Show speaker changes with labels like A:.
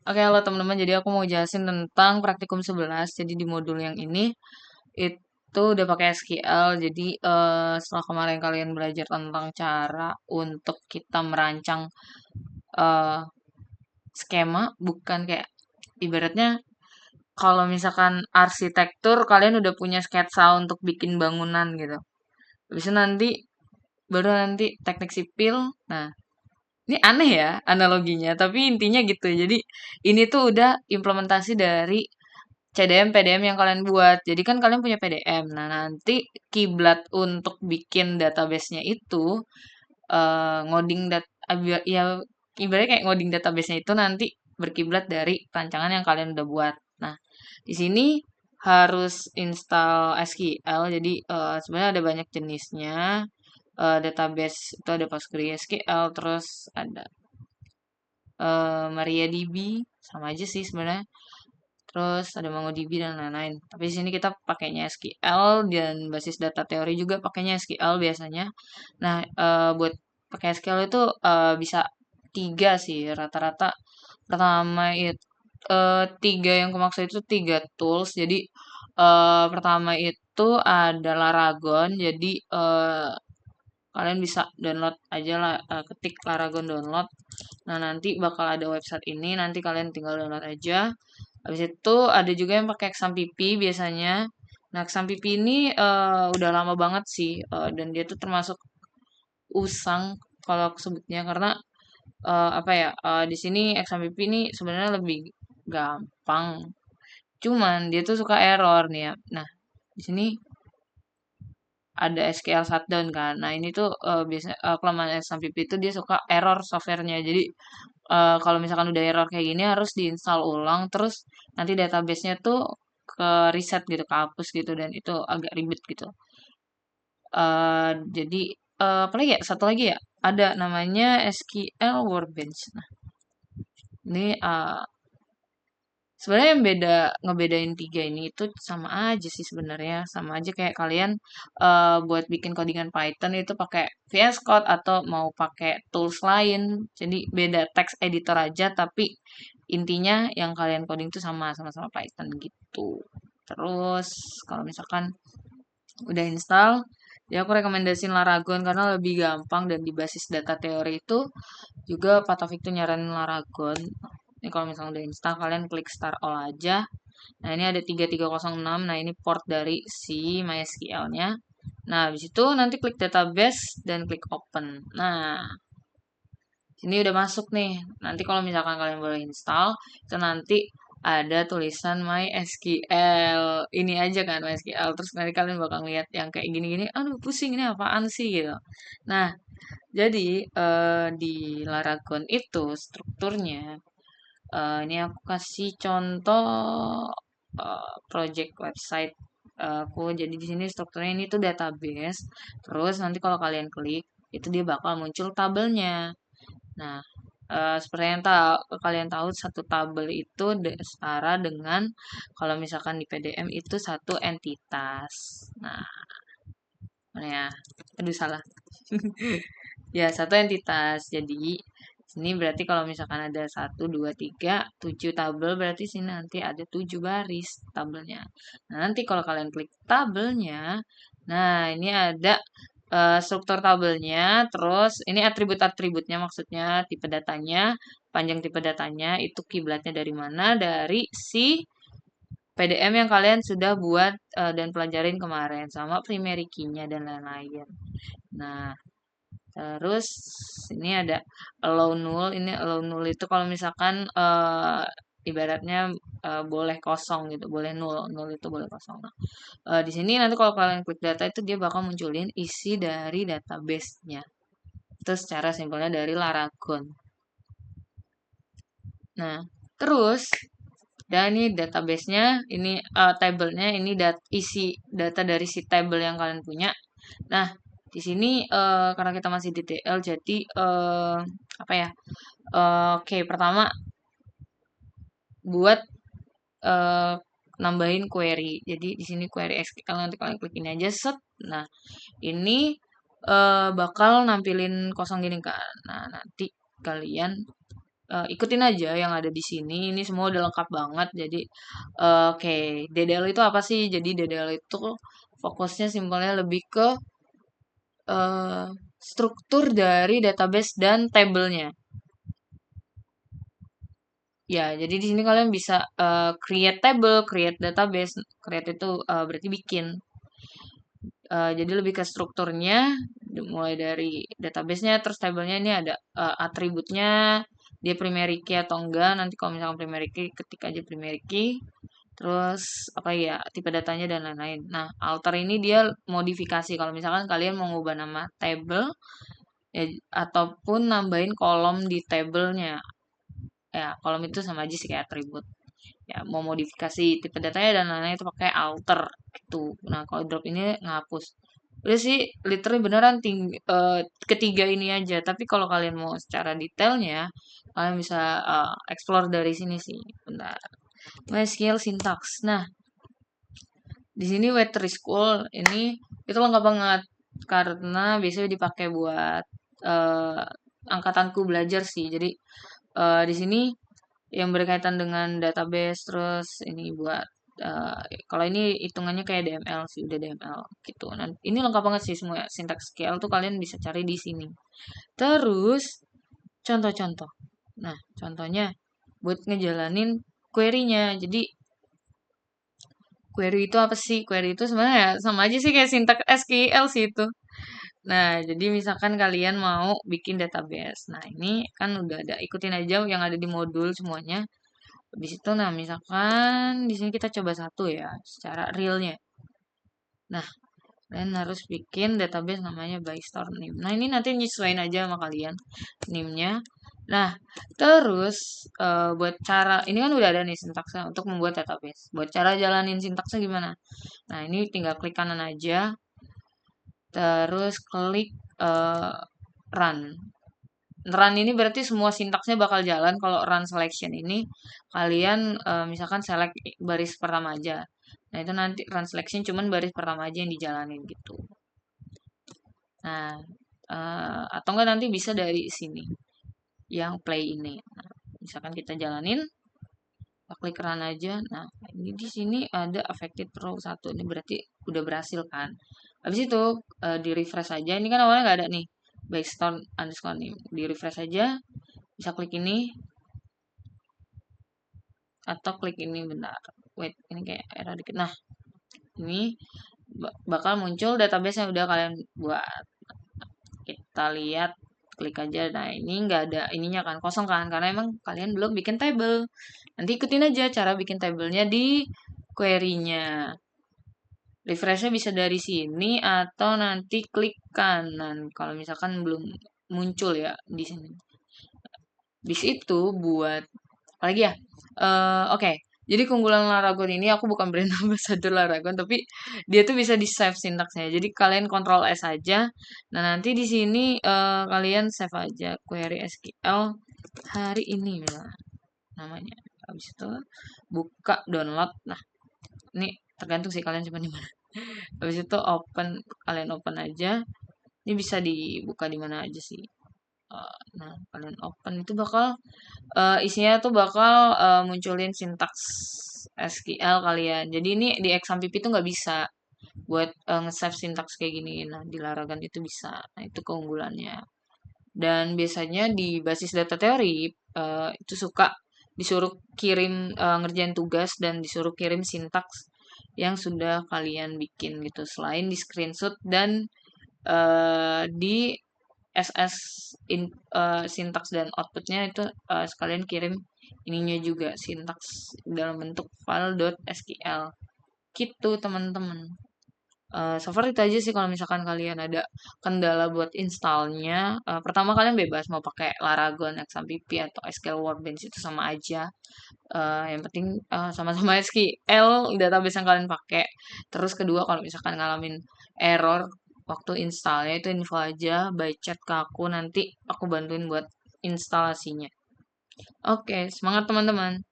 A: Oke, halo teman-teman. Jadi aku mau jelasin tentang praktikum 11. Jadi di modul yang ini itu udah pakai SQL. Jadi setelah kemarin kalian belajar tentang cara untuk kita merancang eh, skema, bukan kayak ibaratnya kalau misalkan arsitektur kalian udah punya sketsa untuk bikin bangunan gitu. Habis itu nanti baru nanti teknik sipil. Nah, ini aneh ya analoginya, tapi intinya gitu. Jadi ini tuh udah implementasi dari CDM PDM yang kalian buat. Jadi kan kalian punya PDM. Nah, nanti kiblat untuk bikin database-nya itu ngoding ya ibaratnya kayak ngoding database-nya itu nanti berkiblat dari rancangan yang kalian udah buat. Nah, di sini harus install SQL. Jadi sebenarnya ada banyak jenisnya. Database itu ada PostgreSQL, terus ada MariaDB, sama aja sih sebenarnya. Terus ada MongoDB dan lain-lain. Tapi di sini kita pakainya SQL dan basis data teori juga pakainya SQL biasanya. Nah, buat pakai SQL itu bisa tiga sih rata-rata. Pertama itu tiga yang aku maksud itu tiga tools. Jadi pertama itu ada Laragon. Jadi kalian bisa download aja lah, ketik Laragon download. Nah, nanti bakal ada website ini, nanti kalian tinggal download aja. Habis itu ada juga yang pakai XAMPP biasanya. Nah, XAMPP ini udah lama banget sih, dan dia tuh termasuk usang kalau aku sebutnya karena apa ya, di sini XAMPP ini sebenarnya lebih gampang. Cuman dia tuh suka error nih ya. Nah, di sini ada SQL shutdown kan. Nah, ini tuh biasa kelemahan XAMPP itu dia suka error softwarenya. Jadi kalau misalkan udah error kayak gini harus diinstal ulang terus nanti database-nya tuh ke reset gitu, kehapus gitu dan itu agak ribet gitu. Jadi apa lagi ya? Satu lagi ya, ada namanya SQL Workbench. Nah, ini sebenarnya yang ngebedain tiga ini itu sama aja sih sebenarnya, sama aja kayak kalian buat bikin codingan Python itu pakai VS Code atau mau pakai tools lain. Jadi beda text editor aja, tapi intinya yang kalian coding itu sama-sama Python gitu. Terus kalau misalkan udah install, ya aku rekomendasiin Laragon karena lebih gampang dan di basis data teori itu juga Pak Taufik tuh nyaranin Laragon. Ini kalau misalnya udah install, kalian klik start all aja. Nah, ini ada 3306. Nah, ini port dari si MySQL-nya. Nah, habis itu nanti klik database dan klik open. Nah, ini udah masuk nih. Nanti kalau misalkan kalian boleh install, itu nanti ada tulisan MySQL. Ini aja kan MySQL. Terus nanti kalian bakal lihat yang kayak gini-gini. Aduh, pusing ini apaan sih gitu. Nah, jadi di Laragon itu strukturnya ini aku kasih contoh project website aku. Jadi di sini strukturnya ini tuh database. Terus nanti kalau kalian klik itu dia bakal muncul tabelnya. Nah, seperti yang kalian tahu satu tabel itu setara dengan kalau misalkan di PDM itu satu entitas. Nah, mana ya? Aduh salah. Ya, satu entitas. Jadi, sini berarti kalau misalkan ada satu, dua, tiga, tujuh tabel, berarti sini nanti ada tujuh baris tabelnya. Nah, nanti kalau kalian klik tabelnya, nah ini ada struktur tabelnya, terus ini atribut-atributnya maksudnya, tipe datanya, panjang tipe datanya, itu kiblatnya dari mana? Dari si PDM yang kalian sudah buat dan pelajarin kemarin, sama primary key-nya dan lain-lain. Nah, terus ini ada allow null. Ini allow null itu kalau misalkan ibaratnya boleh kosong gitu, boleh null. Null itu boleh kosong. Nah, di sini nanti kalau kalian klik data itu dia bakal munculin isi dari database-nya. Itu secara simpelnya dari Laragon. Nah, terus dan ini database-nya, ini tabelnya, ini isi data dari si table yang kalian punya. Nah, di sini karena kita masih di DL, jadi apa ya? Oke, pertama buat eh, nambahin query. Jadi di sini query SQL nanti kalian klik ini aja set. Nah, ini bakal nampilin kosong gini kan. Nah, nanti kalian ikutin aja yang ada di sini. Ini semua udah lengkap banget. Jadi, oke, DDL itu apa sih? Jadi DDL itu fokusnya simpelnya lebih ke eh, struktur dari database dan tabelnya. Ya, jadi di sini kalian bisa create table, create database. Create itu berarti bikin. Jadi lebih ke strukturnya, mulai dari database-nya, terus tabelnya ini ada atributnya, dia primary key atau enggak. Nanti kalau misalkan primary key, ketik aja primary key. Terus apa ya, tipe datanya dan lain-lain. Nah, alter ini dia modifikasi. Kalau misalkan kalian mau ngubah nama table, ya, ataupun nambahin kolom di tabelnya. Ya, kolom itu sama aja sih kayak atribut. Ya, mau modifikasi tipe datanya dan lain-lain itu pakai alter gitu. Nah, kalau drop ini ngapus. Udah sih, literally beneran ketiga ini aja. Tapi kalau kalian mau secara detailnya, kalian bisa explore dari sini sih. Bentar. MySQL syntax. Nah, di sini Web3School ini itu lengkap banget karena biasanya dipakai buat eh, angkatanku belajar sih. Jadi di sini yang berkaitan dengan database terus ini buat eh, kalau ini hitungannya kayak DML sih udah DML gitu. Nah, ini lengkap banget sih semua sintaks SQL tuh kalian bisa cari di sini. Terus contoh-contoh. Nah, contohnya buat ngejalanin query-nya. Jadi query itu apa sih? Query itu sebenarnya ya sama aja sih kayak sintaks SQL sih itu. Nah, jadi misalkan kalian mau bikin database. Nah, ini kan udah ada ikutin aja yang ada di modul semuanya. Habis itu, nah misalkan di sini kita coba satu ya, secara realnya. Nah, kalian harus bikin database namanya by store name. Nah, ini nanti nyesuaiin aja sama kalian name-nya. Nah, terus buat cara ini kan udah ada nih sintaksnya untuk membuat database. Buat cara jalanin sintaksnya gimana? Nah, ini tinggal klik kanan aja, terus klik eh, run. Run ini berarti semua sintaksnya bakal jalan. Kalau run selection ini kalian misalkan select baris pertama aja. Nah, itu nanti run selection cuman baris pertama aja yang dijalanin gitu. Nah, atau enggak nanti bisa dari sini yang play ini. Nah, misalkan kita jalanin, kita klik run aja. Nah, ini di sini ada affected row 1. Ini berarti udah berhasil kan. Habis itu di refresh aja. Ini kan awalnya nggak ada nih. Baik start underscore nih. Di refresh aja. Bisa klik ini atau klik ini bentar. Wait, ini kayak error dikit. Nah, ini bakal muncul database yang udah kalian buat. Kita lihat, klik aja. Nah, ini nggak ada ininya kan, kosong kan, karena emang kalian belum bikin table. Nanti ikutin aja cara bikin tablenya di query-nya. Refresh-nya bisa dari sini atau nanti klik kanan kalau misalkan belum muncul ya di sini. Di situ buat apalagi ya? Oke. Jadi keunggulan Laragon ini aku bukan brand ambassador Laragon tapi dia tuh bisa di save sintaksnya. Jadi kalian Ctrl S aja. Nah, nanti di sini kalian save aja query SQL hari ini misalnya namanya. Habis itu buka download. Nah, ini tergantung sih kalian simpan di mana. Habis itu kalian open aja. Ini bisa dibuka di mana aja sih. Nah, kalian open itu bakal isinya tuh bakal munculin sintaks SQL kalian. Jadi ini di XAMPP itu nggak bisa buat nge-save sintaks kayak gini. Nah, di Laragon itu bisa. Nah, itu keunggulannya. Dan biasanya di basis data teori itu suka disuruh kirim ngerjain tugas dan disuruh kirim sintaks yang sudah kalian bikin gitu. Selain di screenshot dan di SS sintaks dan outputnya itu sekalian kirim ininya juga sintaks dalam bentuk file.sql gitu teman-teman. So far itu aja sih kalau misalkan kalian ada kendala buat installnya. Pertama kalian bebas mau pakai Laragon, XAMPP atau SQL Workbench itu sama aja. Yang penting sama-sama SQL database yang kalian pakai. Terus kedua kalau misalkan ngalamin error waktu installnya itu info aja by chat ke aku nanti aku bantuin buat instalasinya. Oke, semangat teman-teman.